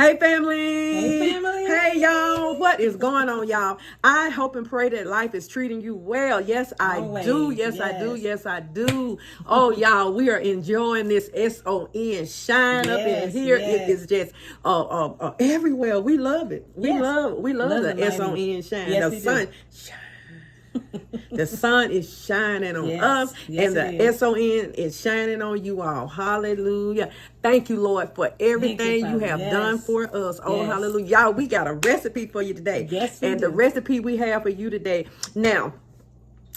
Hey family. Hey family. Hey y'all. What is going on, y'all? I hope and pray that life is treating you well. Yes, I Always. do. Yes, I do. Yes, I do. Oh, y'all, we are enjoying this SON shine up in here. It is just everywhere. We love it. We love the SON shine. Yes, the sun shine. The sun is shining on us, and the SON is shining on you all. Hallelujah. Thank you, Lord, for everything you have done for us. Oh, hallelujah. Y'all, we got a recipe for you today. Yes, and the recipe we have for you today. Now,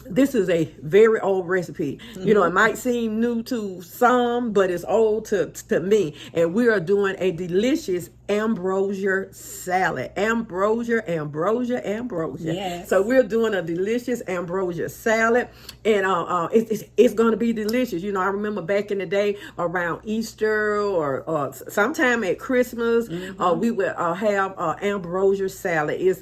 this is a very old recipe. You know, it might seem new to some, but it's old to me. And we are doing a delicious ambrosia salad. Ambrosia. Yes. So we're doing a delicious ambrosia salad, and it's going to be delicious. You know, I remember back in the day around Easter or sometime at Christmas, we would have ambrosia salad. It's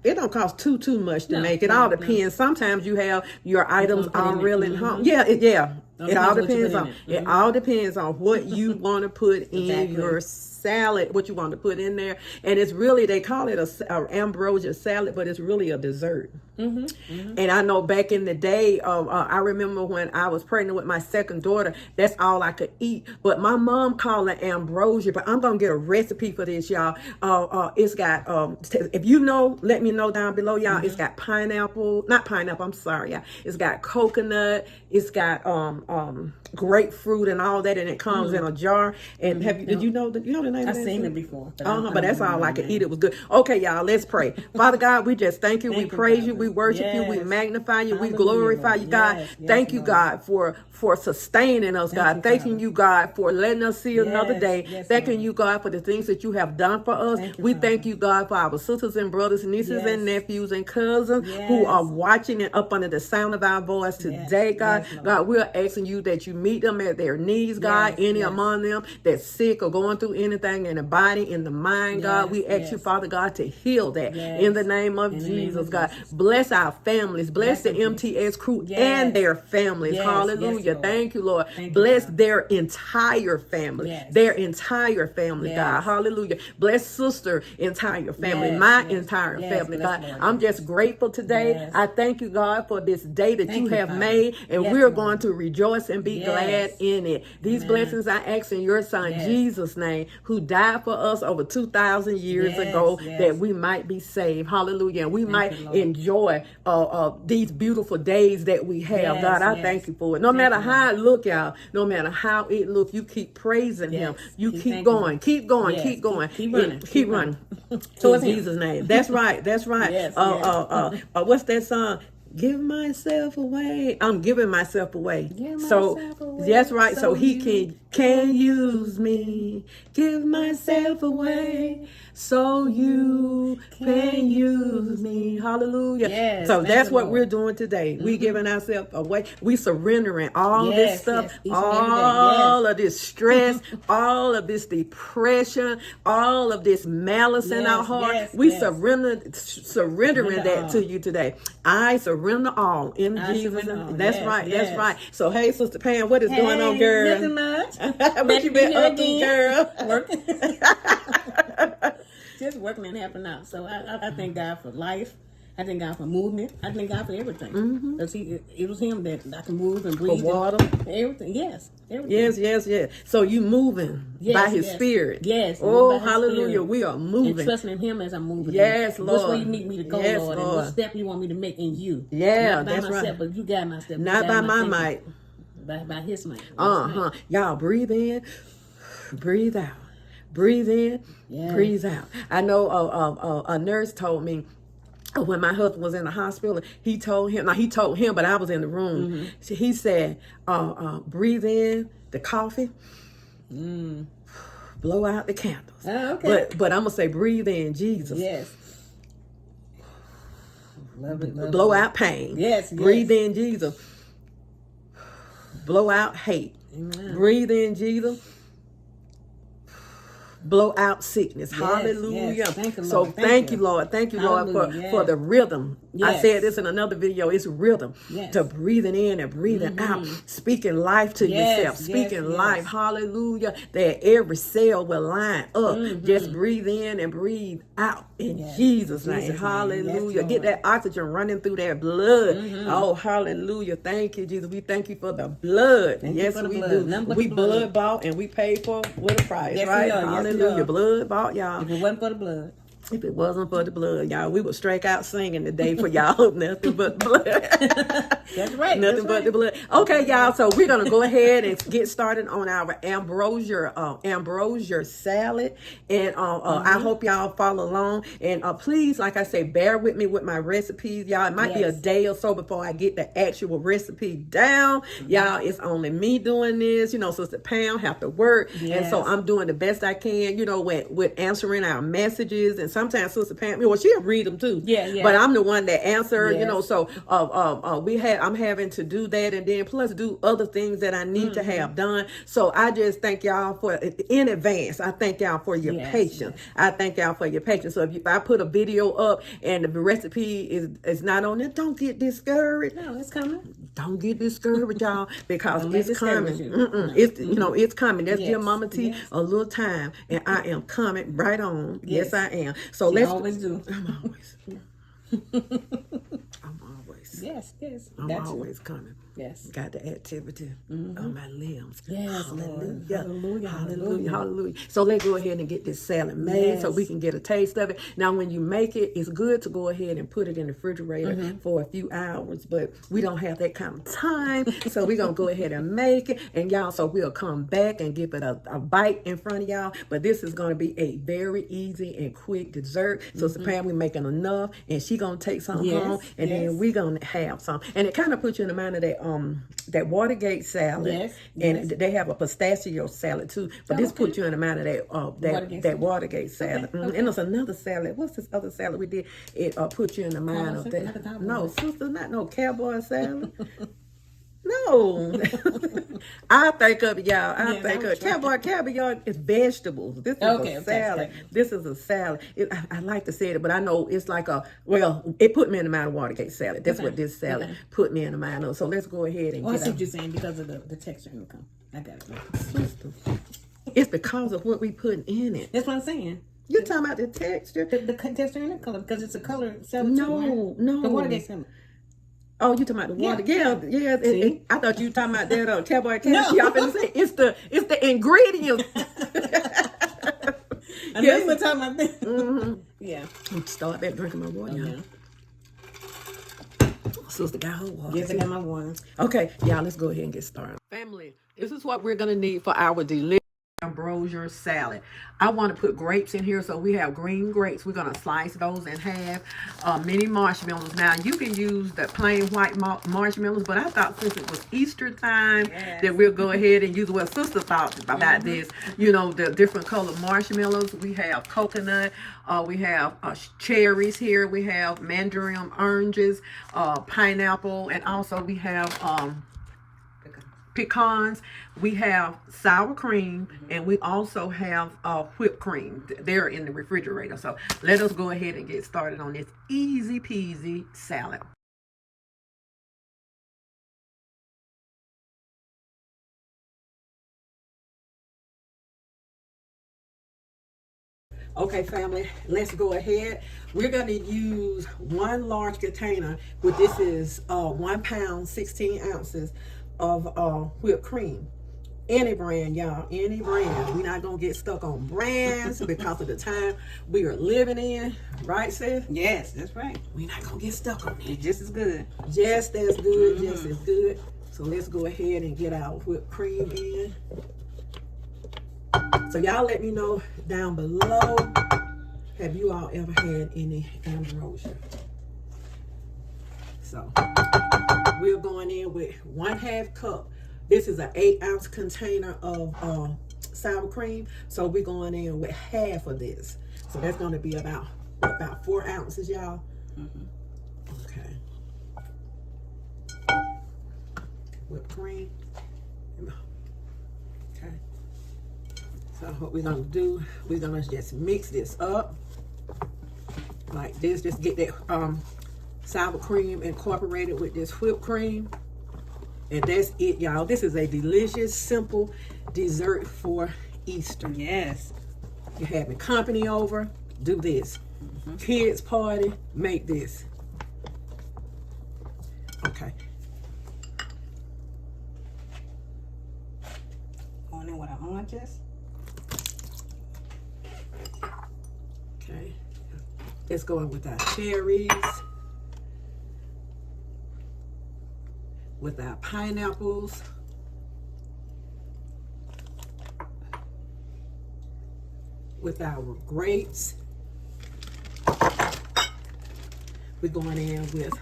it don't cost too much to make. It all depends. Sometimes you have your items already home. It all depends on it all depends on what you want to put in your salad, what you want to put in there. And it's really, they call it a ambrosia salad, but it's really a dessert. And I know back in the day, I remember when I was pregnant with my second daughter, that's all I could eat. But my mom called it ambrosia. But I'm gonna get a recipe for this, y'all. It's got if you know, let me know down below, y'all. It's got not pineapple. I'm sorry, y'all. It's got coconut. It's got grapefruit and all that, and it comes in a jar. And did you know the name of that? I've seen it before. But that's all I could eat. It was good. Okay, y'all, let's pray. Father God, we just thank you. We praise you. We worship you. We magnify you. We glorify you, God. Thank you, God, for sustaining us, God. Thanking you, God, for letting us see another day. Thanking you, God, for the things that you have done for us. We thank you, God, for our sisters and brothers, nieces and nephews and cousins who are watching and up under the sound of our voice today, God. God, we're asking you that you meet them at their needs, God. Any among them that's sick or going through anything in the body, in the mind, God. We ask you, Father God, to heal that in the name of Jesus, God. Bless our families. Bless the MTS crew and their families. Hallelujah. Thank you, Lord. Bless their entire family. Their entire family, God. Hallelujah. Bless sister entire family. My entire family, God. I'm just grateful today. I thank you, God, for this day that you have made, and we're going to rejoice and be glad in it. These blessings I ask in your son Jesus' name, who died for us over 2,000 years ago, that we might be saved. Hallelujah. And we might enjoy these beautiful days that we have. God, I thank you for it. No matter how it look, y'all, no matter how it look, you keep praising him. You keep going. Keep going. Keep going. Keep running. In Jesus' name. That's right. That's right. What's that song? Give myself away. I'm giving myself away. That's right. So he can use me. Give myself away so you can use me. Hallelujah. So that's what we're doing today. We giving ourselves away. We surrendering all this stuff, all of this stress, all of this depression, all of this malice in our heart. We surrendering that to you today. I surrender all in Jesus' name. That's right. That's right. So hey, Sister Pam, what is going on, girl? Nothing much. What you been up to, girl? Working. Just working and helping out. So I thank God for life. I thank God for movement. I thank God for everything. Because it was him that I can move and breathe. For water. Everything. Yes. Everything. Yes. So you moving by his spirit. Yes. Oh, hallelujah. We are moving. And trusting in him as I'm moving. Yes, Lord. Which way you need me to go, Lord. And what step you want me to make in you. Yeah, not by that's myself, right. But you got my step. Not by my might. By his might. Y'all breathe in, breathe out. Breathe in, breathe out. I know a nurse told me when my husband was in the hospital, he told him, but I was in the room. He said, breathe in the coffee, blow out the candles. But I'm going to say, breathe in Jesus. Yes. Love it. Blow out pain. Yes. Breathe in Jesus. Blow out hate. Amen. Breathe in Jesus. blow out sickness. Yes, hallelujah. yes. Thank you, So Lord. thank you, Lord. Thank you, Lord, for the rhythm. I Yes. said this in another video. It's rhythm to breathing in and breathing out, speaking life to yourself, speaking life. Hallelujah. That every cell will line up. Just breathe in and breathe out in Jesus' name. Hallelujah. Get that oxygen running through that blood. Oh, hallelujah. Thank you, Jesus. We thank you for the blood. Yes, we do. We blood bought and we paid for with a price, right? Hallelujah. Blood bought, y'all. If it wasn't for the blood. If it wasn't for the blood, y'all, we would strike out singing today for y'all. Nothing but blood. That's right. Nothing but the blood. Okay, y'all. So we're gonna go ahead and get started on our ambrosia salad, and I hope y'all follow along. And please, like I say, bear with me with my recipes, y'all. It might be a day or so before I get the actual recipe down, y'all. It's only me doing this, Sister Pam have to work, and so I'm doing the best I can, with answering our messages. And sometimes Sister Pam, she'll read them too. Yeah. But I'm the one that answer, So I'm having to do that, and then plus do other things that I need to have done. So I just thank y'all for in advance. I thank y'all for your patience. I thank y'all for your patience. So if I put a video up and the recipe is not on it, don't get discouraged. No, it's coming. Don't get discouraged, y'all, because it's coming. It's it's coming. That's your Mama T a little time, and I am coming right on. Yes, I am. So let's always do. I'm always. I'm always. Yes. I'm always coming. Yes. Got the activity on my limbs. Yes, hallelujah. Lord. Hallelujah. So let's go ahead and get this salad made so we can get a taste of it. Now, when you make it, it's good to go ahead and put it in the refrigerator for a few hours, but we don't have that kind of time. So we're going to go ahead and make it. And y'all, so we'll come back and give it a bite in front of y'all. But this is going to be a very easy and quick dessert. So Pam, we're making enough, and she going to take some home, and then we're going to have some. And it kind of puts you in the mind of that Watergate salad, and they have a pistachio salad too. But this puts you in the mind of that Watergate salad. And there's another salad. What's this other salad we did? It puts you in the mind of that. No, sister, not no cowboy salad. No, I think of y'all. I think of caviar is vegetables. This is a salad. This is a salad. I like to say it, but I know it's like it put me in the mind of Watergate salad. That's what this salad put me in the mind of. So let's go ahead and I see what you're saying because of the texture and the color. I got it. It's because of what we put in it. That's what I'm saying. You're talking about the texture? The texture and the color, because it's a color salad too, right? No. The Watergate salad. Oh, you talking about the water? Yeah. I thought you were talking about that cowboy candy. No. Y'all finna say it's the ingredients. I know you were talking about that. Yeah. I'm start back drinking my water. Yeah. Sister got her water. Yes, I got my water. Okay, y'all, let's go ahead and get started. Family, this is what we're gonna need for our delicious ambrosia salad. I want to put grapes in here, so we have green grapes. We're going to slice those in half. Mini marshmallows. Now, you can use the plain white marshmallows, but I thought since it was Easter time that we'll go ahead and use what Sister thought about this. The different color marshmallows. We have coconut. We have cherries here. We have mandarin oranges, pineapple, and also we have pecans. We have sour cream, and we also have whipped cream. They're in the refrigerator. So let us go ahead and get started on this easy peasy salad. Okay, family, let's go ahead. We're going to use one large container, which this is 1 pound, 16 ounces of whipped cream. Any brand, y'all, any brand. We're not going to get stuck on brands because of the time we are living in. Right, sis? Yes, that's right. We're not going to get stuck on it. It's just as good. Just as good, just as good. So let's go ahead and get our whipped cream in. So y'all let me know down below, have you all ever had any ambrosia? So we're going in with 1/2 cup. This is an 8-ounce container of sour cream. So we're going in with half of this. So that's going to be about 4 ounces, y'all. Okay. Whipped cream. Okay. So what we're gonna do, we're gonna just mix this up like this. Just get that sour cream incorporated with this whipped cream. And that's it, y'all. This is a delicious, simple dessert for Easter. Yes. You're having company over, do this. Kids party, make this. Okay. Going in with our oranges. Okay. Let's go in with our cherries. With our pineapples. With our grapes. We're going in with,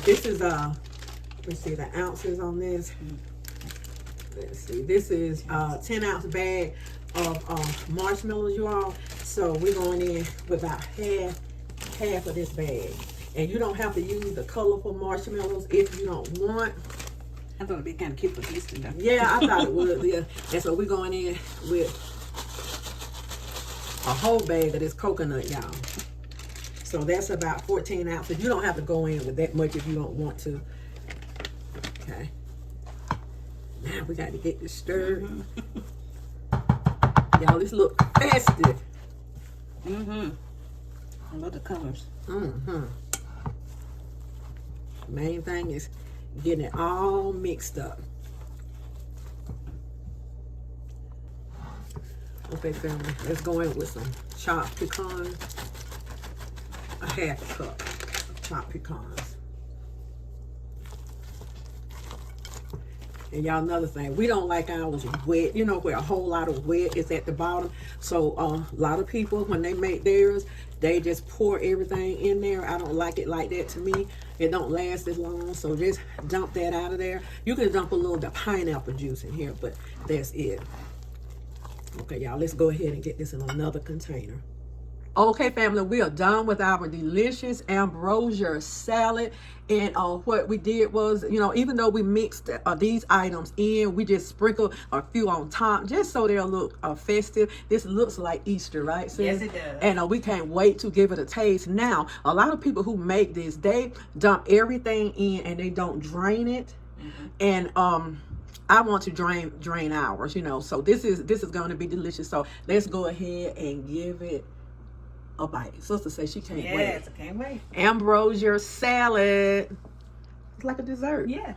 this is, let's see the ounces on this. Let's see, this is a 10-ounce bag of marshmallows, you all. So we're going in with about half of this bag. And you don't have to use the colorful marshmallows if you don't want. I thought it'd be kind of cute for Easter though. Yeah, I thought it would, yeah. And so we're going in with a whole bag of this coconut, y'all. So that's about 14 ounces. You don't have to go in with that much if you don't want to. Okay. Now we got to get this stirred. Y'all, this look festive. I love the colors. Main thing is getting it all mixed up. Okay, family, let's go in with some chopped pecans. A half a cup of chopped pecans. And y'all, another thing, we don't like ours wet. You know, where a whole lot of wet is at the bottom. So a lot of people, when they make theirs, they just pour everything in there. I don't like it like that. To me, it don't last as long. So just dump that out of there. You can dump a little bit of pineapple juice in here, but that's it. Okay, y'all, let's go ahead and get this in another container. Okay, family, we are done with our delicious ambrosia salad. And what we did was, you know, even though we mixed these items in, we just sprinkled a few on top just so they'll look festive. This looks like Easter, right, sis? Yes, it does. And we can't wait to give it a taste. Now, a lot of people who make this, they dump everything in and they don't drain it. And I want to drain ours, you know. So this is going to be delicious. So let's go ahead and give it a bite. Sister says she can't wait. Yes, I can't wait. Ambrosia salad. It's like a dessert. Yeah.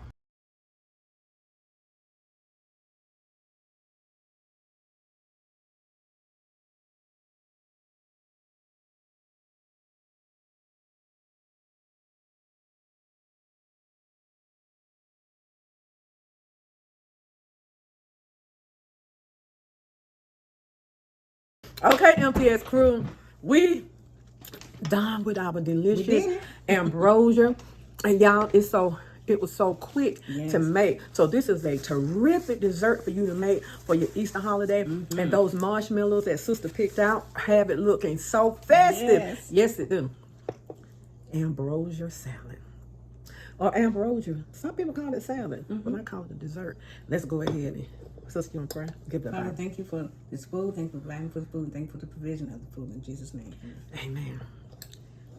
Okay, MPS crew, we done with our delicious ambrosia, and y'all, it was so quick to make. So this is a terrific dessert for you to make for your Easter holiday. And those marshmallows that Sister picked out have it looking so festive. Yes, it do. Ambrosia salad. Or ambrosia. Some people call it salad, but I call it a dessert. Let's go ahead and, Sister, you want to pray? Give it a Father, bite. thank you for this food. Thank you for providing for the food. Thank you for the provision of the food. In Jesus' name. Amen.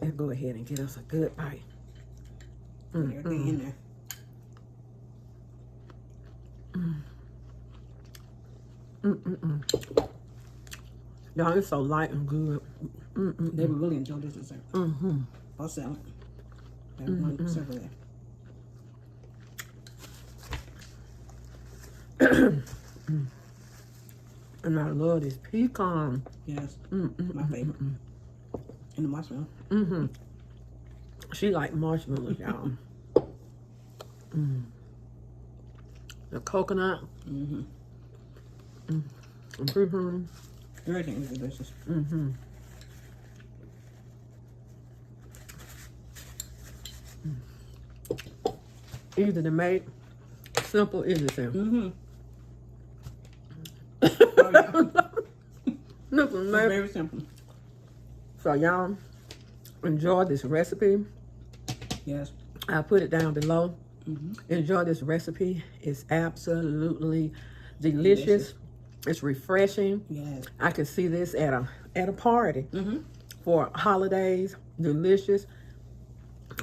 Let's go ahead and get us a good bite. Everything in there. Y'all, it's so light and good. They would really enjoy this dessert. Or salad. Everyone serve it. And I love this pecan. Yes. My favorite. And the marshmallow. She like marshmallows, y'all. The coconut. Everything is delicious. Easy to make. Simple, easy to Very simple. So y'all enjoy this recipe. Yes. I'll put it down below. Enjoy this recipe. It's absolutely delicious. It's refreshing. Yes. I can see this at a party for holidays. Delicious.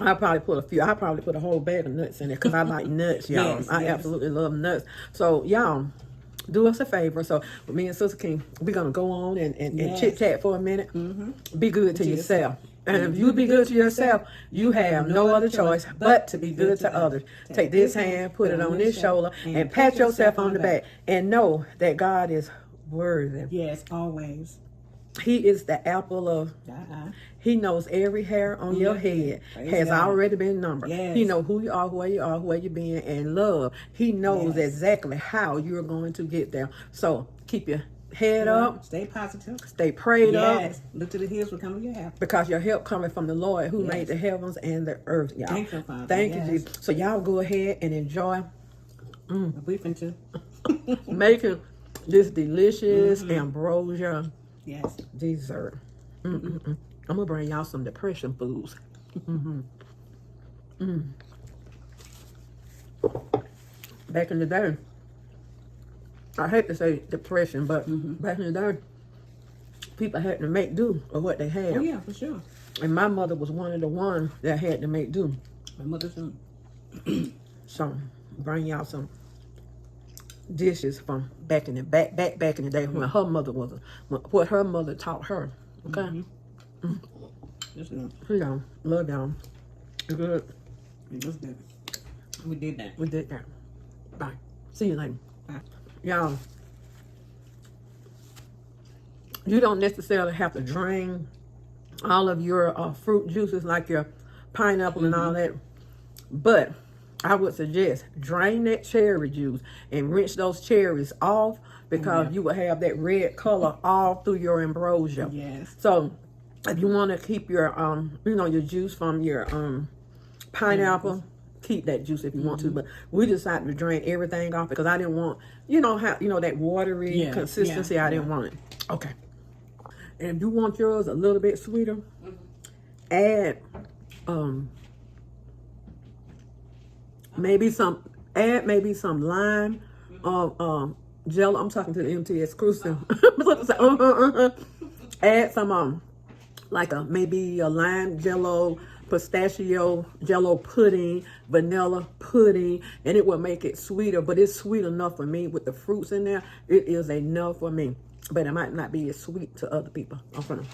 I probably put a whole bag of nuts in it because I like nuts, y'all. Yes, I absolutely love nuts. So y'all, do us a favor. So me and Sister King, we're gonna go on and chit chat for a minute. Be good to yourself. And if you be good to yourself, you have no other choice but to be good to others. Take this hand, put it on this shoulder, and pat yourself on the back. And know that God is worthy. Yes, always. He is the apple of... He knows every hair on your head has already been numbered. Yes. He knows who you are, where you been, and love. He knows exactly how you're going to get there. So keep your head up. Stay positive. Stay prayed up. Yes. Look to the hills will come to your help. Because your help coming from the Lord who made the heavens and the earth, y'all. Thank you, Father. Thank you, Jesus. So y'all go ahead and enjoy We finna making this delicious ambrosia dessert. I'm gonna bring y'all some depression foods. Back in the day, I hate to say depression, but back in the day, people had to make do of what they had. Oh yeah, for sure. And my mother was one of the ones that had to make do. My mother too. So bring y'all some dishes from back in the back in the day when her mother was what her mother taught her. Okay. That's good. Y'all, love y'all. It's good. It was good. We did that. We did that. Bye. See you later. Bye. Y'all, you don't necessarily have to drain all of your fruit juices like your pineapple and all that, but I would suggest drain that cherry juice and rinse those cherries off because you will have that red color all through your ambrosia. Yes. So if you want to keep your your juice from your pineapple, keep that juice if you want to. But we decided to drain everything off because I didn't want that watery consistency. I didn't want it. Okay. And if you want yours a little bit sweeter, add maybe some lime jello. I'm talking to the MT exclusive. Add some maybe a lime jello, pistachio jello pudding, vanilla pudding, and it will make it sweeter. But it's sweet enough for me with the fruits in there. It is enough for me, but it might not be as sweet to other people. I'm gonna